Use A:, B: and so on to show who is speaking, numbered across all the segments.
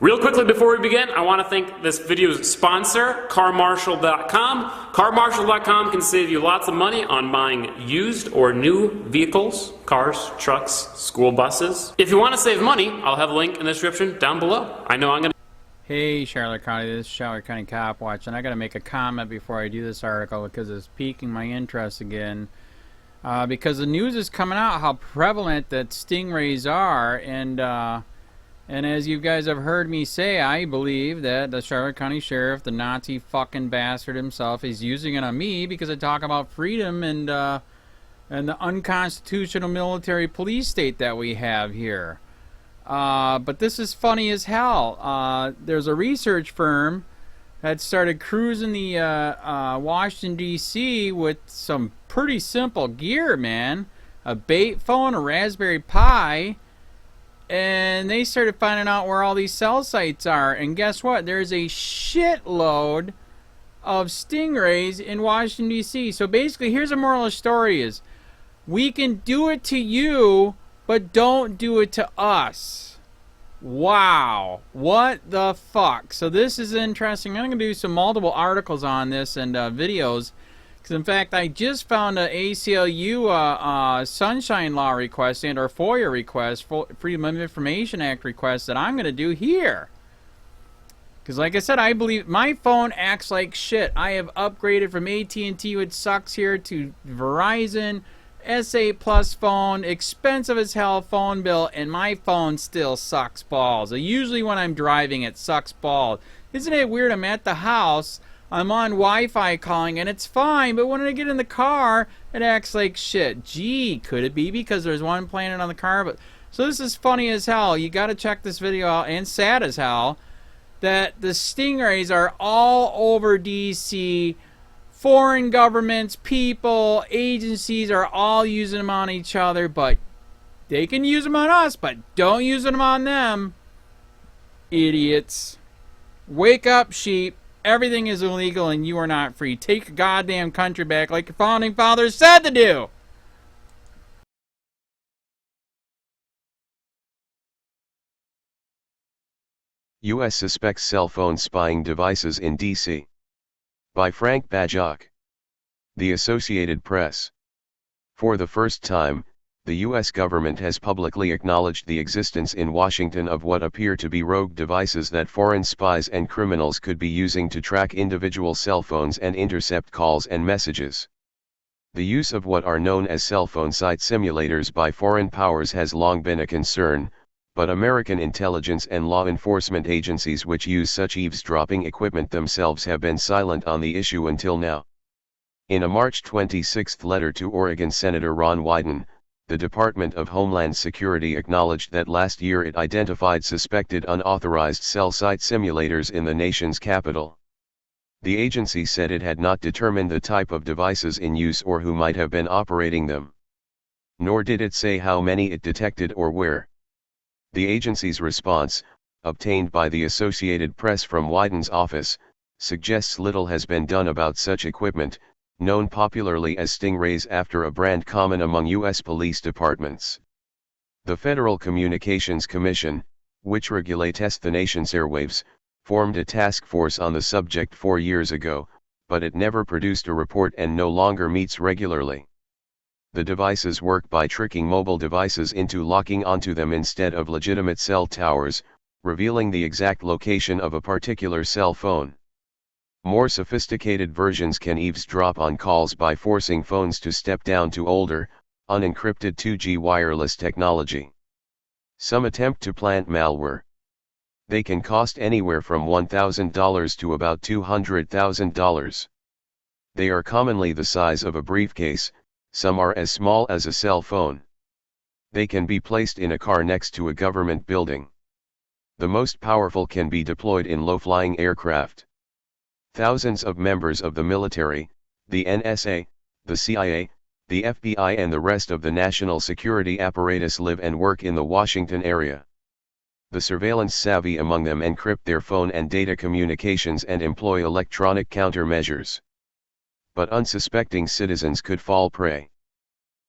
A: Real quickly before we begin, I want to thank this video's sponsor, CarMarshal.com. CarMarshal.com can save you lots of money on buying used or new vehicles, cars, trucks, school buses. If you want to save money, I'll have a link in the description down below. I know I'm going to...
B: Hey Charlotte County, this is Charlotte County Cop Watch, and I got to make a comment before I do this article because it's piquing my interest again. Because the news is coming out how prevalent that stingrays are, and as you guys have heard me say, I believe that the Charlotte County Sheriff, the Nazi fucking bastard himself, is using it on me because I talk about freedom and the unconstitutional military police state that we have here. But this is funny as hell. There's a research firm that started cruising the Washington, D.C. with some pretty simple gear, man. A bait phone, a Raspberry Pi, and they started finding out where all these cell sites are. And guess what? There's a shitload of stingrays in Washington, D.C. So basically, here's the moral of the story is, we can do it to you, but don't do it to us. Wow. What the fuck? So this is interesting. I'm going to do some multiple articles on this and videos. Because in fact, I just found an ACLU Sunshine Law request and our FOIA request, Freedom of Information Act request that I'm going to do here. Because like I said, I believe my phone acts like shit. I have upgraded from AT&T, which sucks here, to Verizon. S8 Plus phone, expensive as hell phone bill, and my phone still sucks balls. Usually when I'm driving, it sucks balls. Isn't it weird? I'm at the house, I'm on Wi-Fi calling, and it's fine, but when I get in the car, it acts like shit. Gee, could it be because there's one playing it on the car? But so this is funny as hell. You got to check this video out, and sad as hell, that the stingrays are all over DC. Foreign governments, people, agencies are all using them on each other, but they can use them on us, but don't use them on them. Idiots. Wake up, sheep. Everything is illegal and you are not free. Take your goddamn country back like your founding fathers said to do.
C: U.S. suspects cell phone spying devices in D.C. By Frank Bajak. The Associated Press. For the first time, the U.S. government has publicly acknowledged the existence in Washington of what appear to be rogue devices that foreign spies and criminals could be using to track individual cell phones and intercept calls and messages. The use of what are known as cell phone site simulators by foreign powers has long been a concern, but American intelligence and law enforcement agencies which use such eavesdropping equipment themselves have been silent on the issue until now. In a March 26 letter to Oregon Senator Ron Wyden, the Department of Homeland Security acknowledged that last year it identified suspected unauthorized cell site simulators in the nation's capital. The agency said it had not determined the type of devices in use or who might have been operating them. Nor did it say how many it detected or where. The agency's response, obtained by the Associated Press from Wyden's office, suggests little has been done about such equipment, known popularly as stingrays after a brand common among U.S. police departments. The Federal Communications Commission, which regulates the nation's airwaves, formed a task force on the subject 4 years ago, but it never produced a report and no longer meets regularly. The devices work by tricking mobile devices into locking onto them instead of legitimate cell towers, revealing the exact location of a particular cell phone. More sophisticated versions can eavesdrop on calls by forcing phones to step down to older, unencrypted 2G wireless technology. Some attempt to plant malware. They can cost anywhere from $1,000 to about $200,000. They are commonly the size of a briefcase. Some are as small as a cell phone. They can be placed in a car next to a government building. The most powerful can be deployed in low-flying aircraft. Thousands of members of the military, the NSA, the CIA, the FBI and the rest of the national security apparatus live and work in the Washington area. The surveillance savvy among them encrypt their phone and data communications and employ electronic countermeasures. But unsuspecting citizens could fall prey.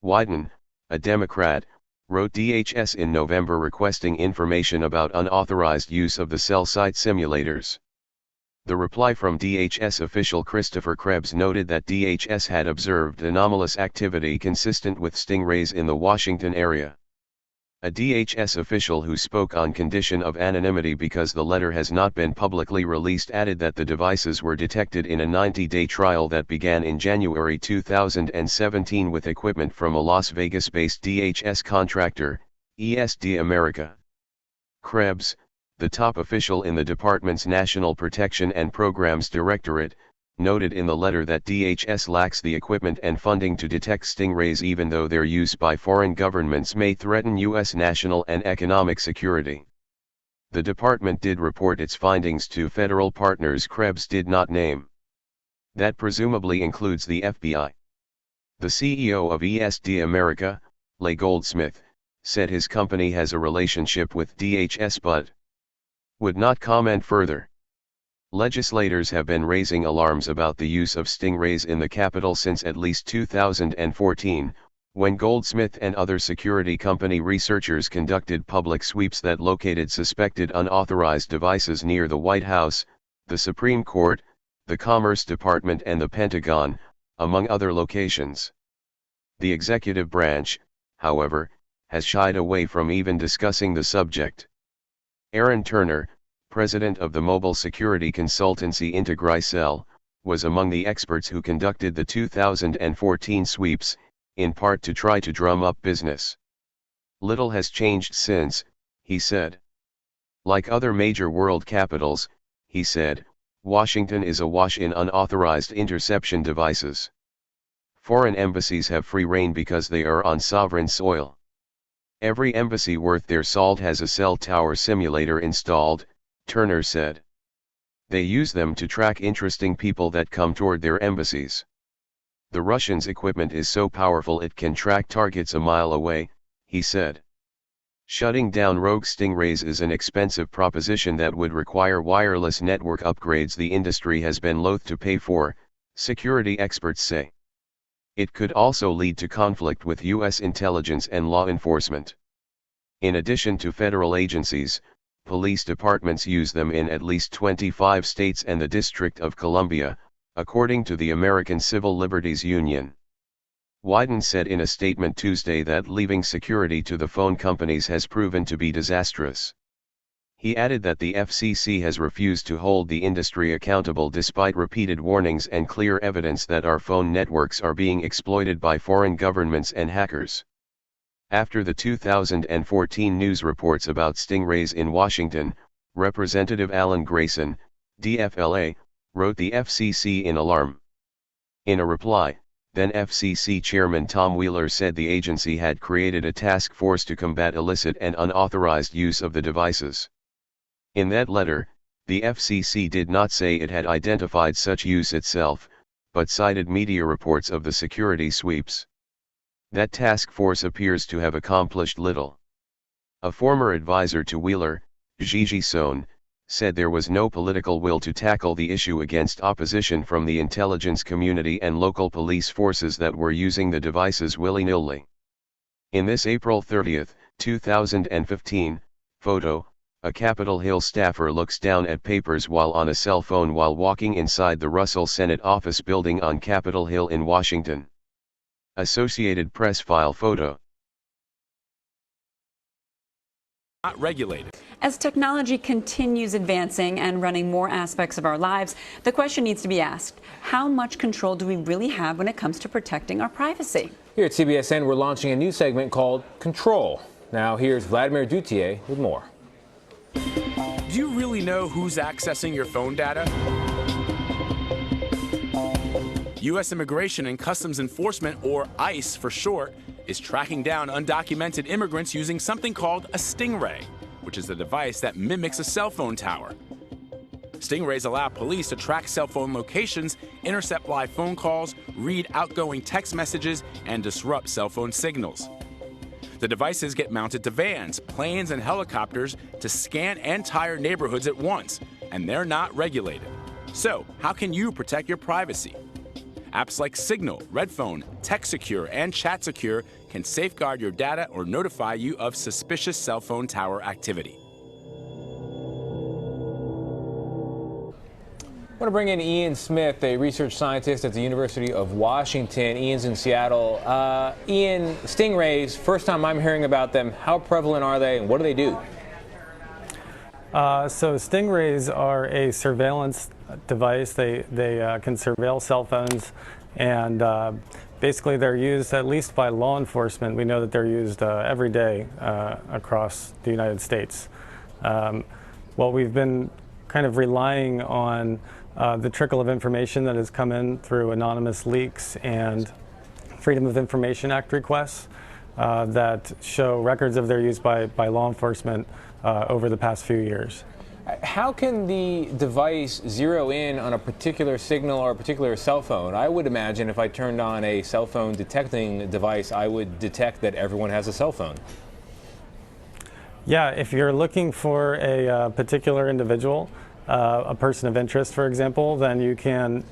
C: Wyden, a Democrat, wrote DHS in November requesting information about unauthorized use of the cell site simulators. The reply from DHS official Christopher Krebs noted that DHS had observed anomalous activity consistent with stingrays in the Washington area. A DHS official who spoke on condition of anonymity because the letter has not been publicly released added that the devices were detected in a 90-day trial that began in January 2017 with equipment from a Las Vegas-based DHS contractor, ESD America. Krebs, the top official in the department's National Protection and Programs Directorate, noted in the letter that DHS lacks the equipment and funding to detect stingrays even though their use by foreign governments may threaten U.S. national and economic security. The department did report its findings to federal partners Krebs did not name. That presumably includes the FBI. The CEO of ESD America, Leigh Goldsmith, said his company has a relationship with DHS but would not comment further. Legislators have been raising alarms about the use of stingrays in the Capitol since at least 2014, when Goldsmith and other security company researchers conducted public sweeps that located suspected unauthorized devices near the White House, the Supreme Court, the Commerce Department and the Pentagon, among other locations. The executive branch, however, has shied away from even discussing the subject. Aaron Turner, president of the mobile security consultancy IntegriCell, was among the experts who conducted the 2014 sweeps, in part to try to drum up business. Little has changed since, he said. Like other major world capitals, he said, Washington is awash in unauthorized interception devices. Foreign embassies have free rein because they are on sovereign soil. Every embassy worth their salt has a cell tower simulator installed, Turner said. They use them to track interesting people that come toward their embassies. The Russians' equipment is so powerful it can track targets a mile away, he said. Shutting down rogue stingrays is an expensive proposition that would require wireless network upgrades the industry has been loath to pay for, security experts say. It could also lead to conflict with U.S. intelligence and law enforcement. In addition to federal agencies, police departments use them in at least 25 states and the District of Columbia, according to the American Civil Liberties Union. Wyden said in a statement Tuesday that leaving security to the phone companies has proven to be disastrous. He added that the FCC has refused to hold the industry accountable despite repeated warnings and clear evidence that our phone networks are being exploited by foreign governments and hackers. After the 2014 news reports about stingrays in Washington, Representative Alan Grayson, DFLA, wrote the FCC in alarm. In a reply, then FCC Chairman Tom Wheeler said the agency had created a task force to combat illicit and unauthorized use of the devices. In that letter, the FCC did not say it had identified such use itself, but cited media reports of the security sweeps. That task force appears to have accomplished little. A former advisor to Wheeler, Gigi Sohn, said there was no political will to tackle the issue against opposition from the intelligence community and local police forces that were using the devices willy-nilly. In this April 30, 2015, photo, a Capitol Hill staffer looks down at papers while on a cell phone while walking inside the Russell Senate office building on Capitol Hill in Washington. Associated Press file photo.
D: Not regulated.
E: As technology continues advancing and running more aspects of our lives, the question needs to be asked, how much control do we really have when it comes to protecting our privacy?
D: Here at CBSN, we're launching a new segment called Control. Now here's Vladimir Duthier with more. Do you really know who's accessing your phone data? U.S. Immigration and Customs Enforcement, or ICE for short, is tracking down undocumented immigrants using something called a Stingray, which is a device that mimics a cell phone tower. Stingrays allow police to track cell phone locations, intercept live phone calls, read outgoing text messages, and disrupt cell phone signals. The devices get mounted to vans, planes, and helicopters to scan entire neighborhoods at once, and they're not regulated. So, how can you protect your privacy? Apps like Signal, Redphone, TextSecure, and ChatSecure can safeguard your data or notify you of suspicious cell phone tower activity.
F: I want to bring in Ian Smith, a research scientist at the University of Washington. Ian's in Seattle. Ian, Stingrays, first time I'm hearing about them. How prevalent are they and what do they do?
G: So Stingrays are a surveillance device. They can surveil cell phones, and basically they're used at least by law enforcement. We know that they're used every day across the United States. Well, we've been kind of relying on the trickle of information that has come in through anonymous leaks and Freedom of Information Act requests that show records of their use by law enforcement over the past few years.
F: How can the device zero in on a particular signal or a particular cell phone? I would imagine if I turned on a cell phone detecting device, I would detect that everyone has a cell phone.
G: Yeah, if you're looking for a particular individual, a person of interest, for example, then you can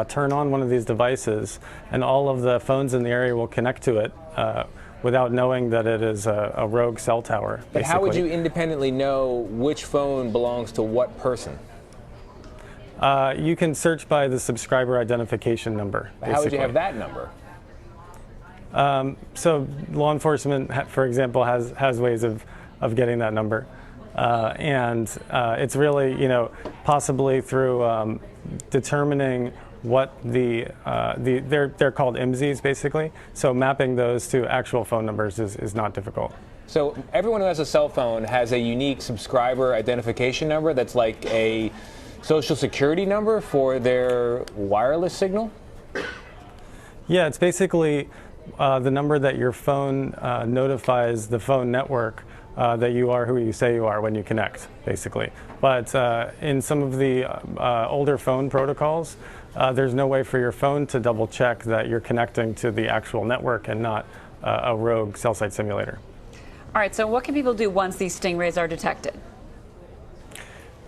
G: turn on one of these devices and all of the phones in the area will connect to it without knowing that it is a rogue cell tower.
F: But
G: basically.
F: How would you independently know which phone belongs to what person?
G: You can search by the subscriber identification number. Basically.
F: How would you have that number?
G: So law enforcement, for example, has ways of getting that number. And it's really, possibly through determining what they're called IMSIs basically. So mapping those to actual phone numbers is not difficult.
F: So everyone who has a cell phone has a unique subscriber identification number that's like a social security number for their wireless signal?
G: Yeah, it's basically the number that your phone notifies the phone network that you are who you say you are when you connect, basically. But in some of the older phone protocols, there's no way for your phone to double check that you're connecting to the actual network and not a rogue cell site simulator.
E: All right, so what can people do once these Stingrays are detected?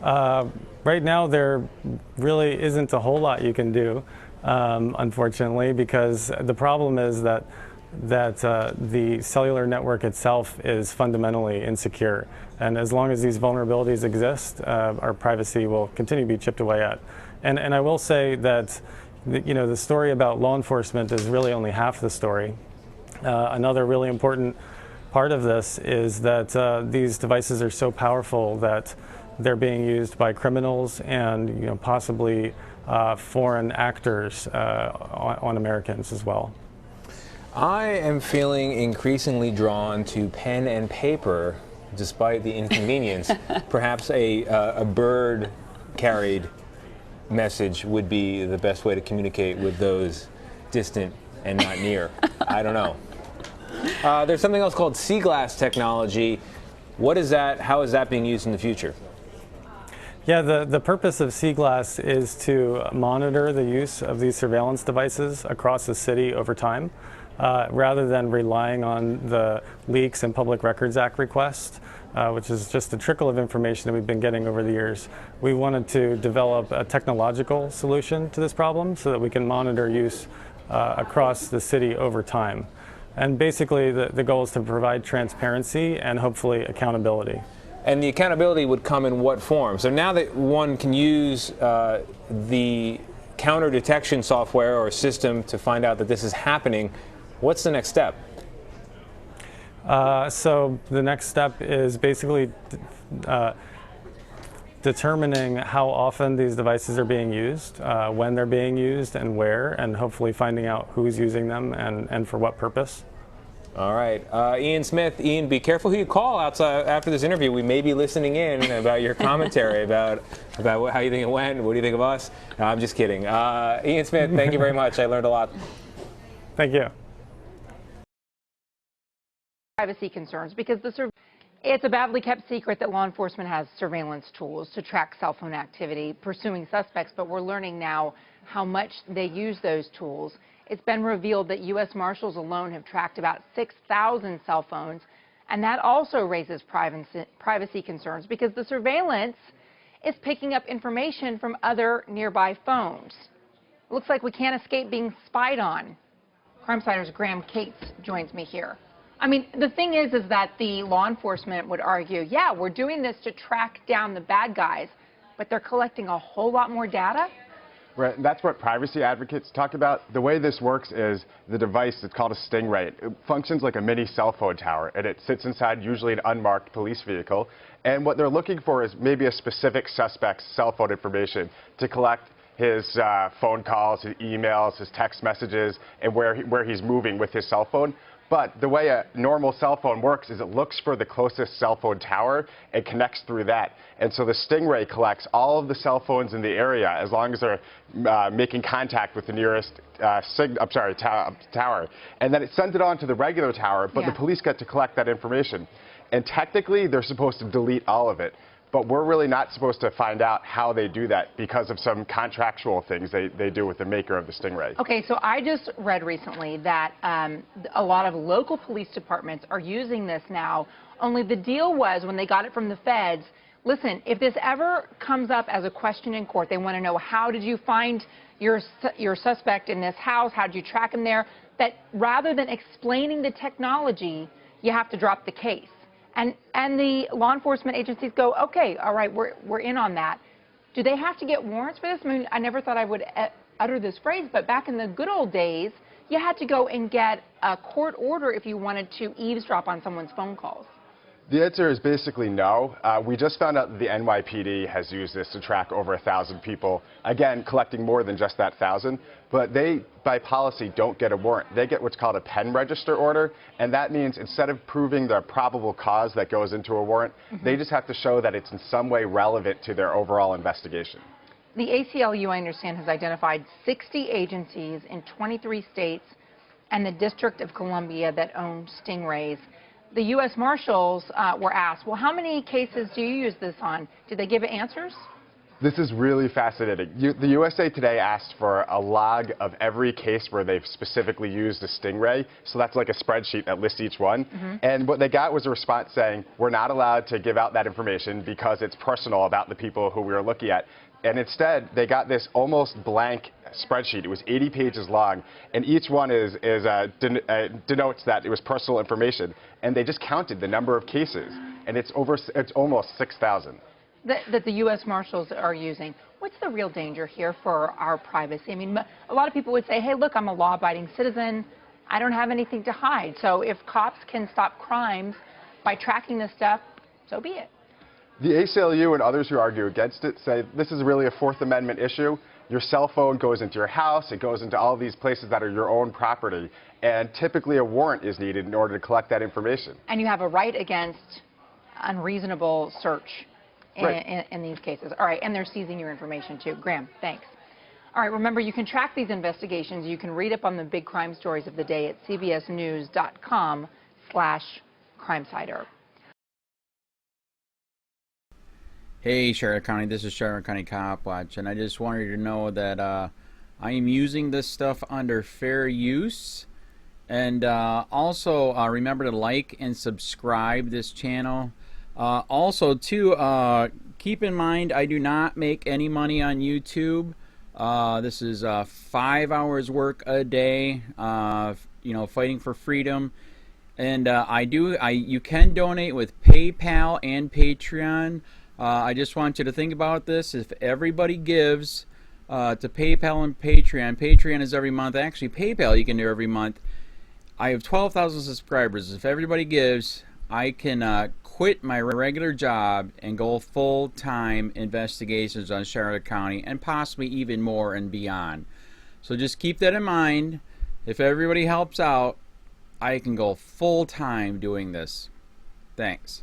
G: Right now, there really isn't a whole lot you can do, unfortunately, because the problem is that the cellular network itself is fundamentally insecure. And as long as these vulnerabilities exist, our privacy will continue to be chipped away at. And I will say that the story about law enforcement is really only half the story. Another really important part of this is that these devices are so powerful that they're being used by criminals and possibly foreign actors on Americans as well.
F: I am feeling increasingly drawn to pen and paper, despite the inconvenience. Perhaps a bird-carried message would be the best way to communicate with those distant and not near. I don't know. There's something else called sea glass technology. What is that? How is that being used in the future?
G: Yeah, the purpose of sea glass is to monitor the use of these surveillance devices across the city over time. Rather than relying on the leaks and Public Records Act requests, which is just a trickle of information that we've been getting over the years, we wanted to develop a technological solution to this problem so that we can monitor use across the city over time. And basically, the goal is to provide transparency and hopefully accountability.
F: And the accountability would come in what form? So now that one can use the counter detection software or system to find out that this is happening, what's the next step?
G: So the next step is basically determining how often these devices are being used, when they're being used and where, and hopefully finding out who's using them and for what purpose.
F: All right. Ian Smith. Ian, be careful who you call outside after this interview. We may be listening in about your commentary about how you think it went. What do you think of us? No, I'm just kidding. Ian Smith, thank you very much. I learned a lot.
G: Thank you.
H: Privacy concerns, because it's a badly kept secret that law enforcement has surveillance tools to track cell phone activity, pursuing suspects, but we're learning now how much they use those tools. It's been revealed that U.S. Marshals alone have tracked about 6,000 cell phones, and that also raises privacy concerns because the surveillance is picking up information from other nearby phones. looks like we can't escape being spied on. CrimeSider's Graham Cates joins me here. I mean, the thing is that the law enforcement would argue, yeah, we're doing this to track down the bad guys, but they're collecting a whole lot more data.
I: Right, and that's what privacy advocates talk about. The way this works is the device, it's called a Stingray. It functions like a mini cell phone tower, and it sits inside usually an unmarked police vehicle. And what they're looking for is maybe a specific suspect's cell phone information to collect his phone calls, his emails, his text messages, and where he's moving with his cell phone. But the way a normal cell phone works is it looks for the closest cell phone tower and connects through that. And so the Stingray collects all of the cell phones in the area as long as they're making contact with the nearest tower. And then it sends it on to the regular tower, but the police get to collect that information. And technically, they're supposed to delete all of it. But we're really not supposed to find out how they do that because of some contractual things they do with the maker of the Stingray.
H: Okay, so I just read recently that a lot of local police departments are using this now, only the deal was when they got it from the feds, listen, if this ever comes up as a question in court, they want to know how did you find your suspect in this house, how did you track him there, that rather than explaining the technology, you have to drop the case. And the law enforcement agencies go, okay, all right, we're in on that. Do they have to get warrants for this? I mean, I never thought I would utter this phrase, but back in the good old days, you had to go and get a court order if you wanted to eavesdrop on someone's phone calls.
I: The answer is basically no. We just found out that the NYPD has used this to track over 1,000 people, again, collecting more than just that 1,000. But they, by policy, don't get a warrant. They get what's called a pen register order, and that means instead of proving the probable cause that goes into a warrant, they just have to show that it's in some way relevant to their overall investigation.
H: The ACLU, I understand, has identified 60 agencies in 23 states and the District of Columbia that own Stingrays. The U.S. Marshals were asked, well, how many cases do you use this on? Did they give answers?
I: This is really fascinating. The USA Today asked for a log of every case where they've specifically used a Stingray. So that's like a spreadsheet that lists each one. And what they got was a response saying, we're not allowed to give out that information because it's personal about the people who we were looking at. And instead, they got this almost blank spreadsheet. It was 80 pages long, and each one denotes that it was personal information. And they just counted the number of cases, and it's almost 6,000.
H: That the U.S. Marshals are using. What's the real danger here for our privacy? I mean, a lot of people would say, hey, look, I'm a law-abiding citizen. I don't have anything to hide. So if cops can stop crimes by tracking this stuff, so be it.
I: The ACLU and others who argue against it say this is really a Fourth Amendment issue. Your cell phone goes into your house, it goes into all these places that are your own property, and typically a warrant is needed in order to collect that information.
H: And you have a right against unreasonable search in these cases. All right, and they're seizing your information too. Graham, thanks. All right, remember, you can track these investigations. You can read up on the big crime stories of the day at cbsnews.com/CrimeSider.
B: Hey Charlotte County, this is Charlotte County Cop Watch, and I just wanted you to know that I am using this stuff under fair use, and also remember to like and subscribe this channel. Also too, keep in mind I do not make any money on YouTube. This is 5 hours work a day, you know, fighting for freedom. And you can donate with PayPal and Patreon. I just want you to think about this. If everybody gives to PayPal and Patreon, Patreon is every month. Actually, PayPal you can do every month. I have 12,000 subscribers. If everybody gives, I can quit my regular job and go full-time investigations on Charlotte County and possibly even more and beyond. So just keep that in mind. If everybody helps out, I can go full-time doing this. Thanks.